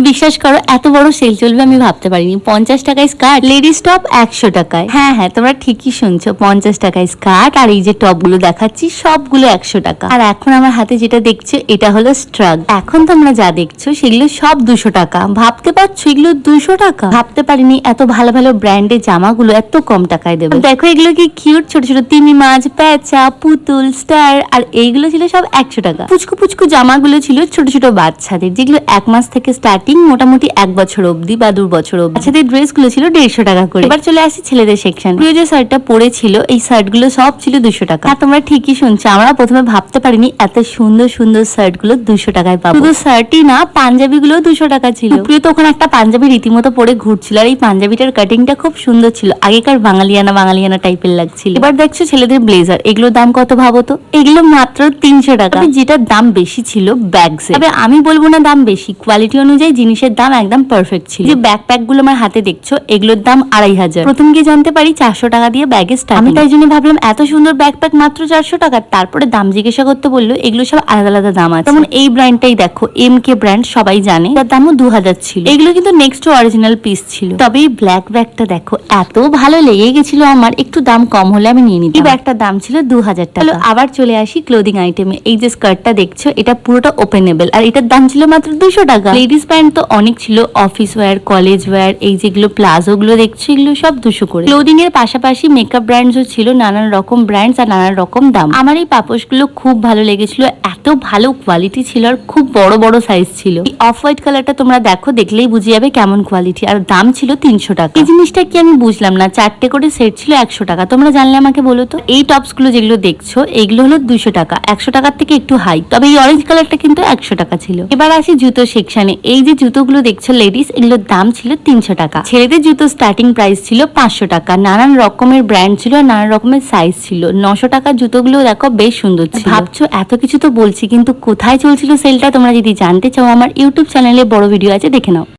বিশ্বাস করো এত বড় সেল চলবে আমি ভাবতে পারিনি। 50 টাকায় স্কার্ট, লেডিস টপ 100 টাকায়। হ্যাঁ হ্যাঁ, তোমরা ঠিকই শুনছো, 50 টাকায় স্কার্ট। আর এই যে টপ গুলো দেখাচ্ছি সবগুলো 100 টাকা। আর এখন আমার হাতে যেটা দেখছো এটা হলো স্ট্রাগ। এখন তোমরা যা দেখছো সেগুলো সব 200 টাকা। ভাবতে পারছো এগুলো 200 টাকা? ভাবতে পারিনি এত ভালো ভালো ব্র্যান্ডের জামাগুলো এত কম টাকায় দেবে। দেখো এগুলো কি কিউট, ছোট ছোট তিমি মাছ, প্যাঁচা, পুতুল, স্টার। আর এইগুলো ছিল সব 100 টাকা। পুচকু পুচকু জামাগুলো ছিল ছোট ছোট বাচ্চাদের, যেগুলো 1 মাস থেকে স্টার্টিং মোটামুটি 1 বছর অব্দি বা 2 বছর অব্দি। বাচ্চাদের ড্রেস গুলো ছিল 150 টাকা করে। এবার চলে আসি ছেলেদের সেকশন। প্রিয় যে শার্টটা পরেছিল এই শার্ট গুলো সব ছিল 200 টাকা। হ্যাঁ তোমরা ঠিকই শুনছো, আমরা প্রথমে ভাবতে পারিনি এত সুন্দর সুন্দর শার্ট গুলো 200 টাকায় পাবো। শুধু শার্টই না, পাঞ্জাবি গুলো 200 টাকা ছিল। প্রিয় তো ওখানে একটা পাঞ্জাবি রীতিমতো পরে ঘুরছিল, আর এই পাঞ্জাবিটার কাটিংটা খুব সুন্দর ছিল, আগেকার বাঙালিয়ানা বাঙালিয়ানা টাইপের লাগছিল। এবার দেখছো ছেলেদের ব্লেজার, এগুলোর দাম কত ভাবো তো? এগুলো মাত্র 300 টাকা। যেটার দাম বেশি ছিল ব্যাগস। তবে আমি বলবো না দাম বেশি, কোয়ালিটি অনুযায়ী জিনিসের দাম একদম পারফেক্ট ছিল। যে ব্যাকপ্যাক গুলো আমার হাতে দেখছো এগুলোর দাম 2500। প্রথম গিয়ে জানতে পারি 400 টাকা দিয়ে ব্যাগে স্টার্ট। আমি তাই জন্য ভাবলাম এত সুন্দর ব্যাকপ্যাক মাত্র 400 টাকা। তারপরে দাম জিজ্ঞাসা করতে বললো এগুলো সব আলাদা আলাদা দাম আছে। যেমন এই ব্র্যান্ডটাই দেখো, MK ব্র্যান্ড, সবাই জানে, তার দামও 2000 ছিল। এগুলো কিন্তু নেক্সট অরিজিনাল পিস ছিল। তবে এই ব্ল্যাক ব্যাগটা দেখো এত ভালো লেগে গেছিল আমার, একটু দাম কম হলে আমি নিয়ে নিতাম। এই ব্যাগটার দাম ছিল 2000 টাকা। আবার চলে আসি ক্লোদিং আইটেমে। এই যে স্কার্টটা দেখছো এটা পুরোটা ওপেনেবল, আর এটার দাম ছিল মাত্র 200 টাকা। লেডিস প্যান্ট তো অনেক ছিল, অফিস ওয়্যার, কলেজ ওয়্যার। এই যেগুলো প্লাজো গুলো দেখছো এগুলো সব 200 করে। ক্লোদিং এর পাশাপাশি মেকআপ ব্র্যান্ডসও ছিল, নানান রকম ব্র্যান্ডস আর নানান রকম দাম। আমার এই পাপোশ গুলো খুব ভালো লেগেছিল, এত ভালো কোয়ালিটি ছিল আর খুব বড় বড় সাইজ ছিল। এই অফ হোয়াইট কালারটা তোমরা দেখো, দেখলেই বুঝে যাবে কেমন কোয়ালিটি। আর দাম ছিল 300 টাকা। এই জিনিসটা কি আমি বুঝলাম না, 4টে করে সেট ছিল 100 টাকা। তোমরা জানলে আমাকে বলো তো। এই টপস গুলো যেগুলো দেখছো এগুলো হলো 200 টাকা, 100 টাকার থেকে একটু হাই। তবে এই অরেঞ্জ কালারটা কিন্তু 100 টাকা ছিল। এবার আসি জুতো সেকশনে। এই যে জুতোগুলো দেখছো লেডিস, এগুলোর দাম ছিল 300 টাকা। ছেলেদের জুতো স্টার্টিং প্রাইস ছিল 500 টাকা। নানান রকমের ব্র্যান্ড ছিল, নানান রকমের সাইজ ছিল। 900 টাকার জুতোগুলো দেখো বেশ সুন্দর ছিল। ভাবছো এত কিছু তো বলছি, কিন্তু কোথায় চলছিল সেলটা তোমরা যদি জানতে চাও আমার ইউটিউব চ্যানেলে বড় ভিডিও আছে, দেখে নাও।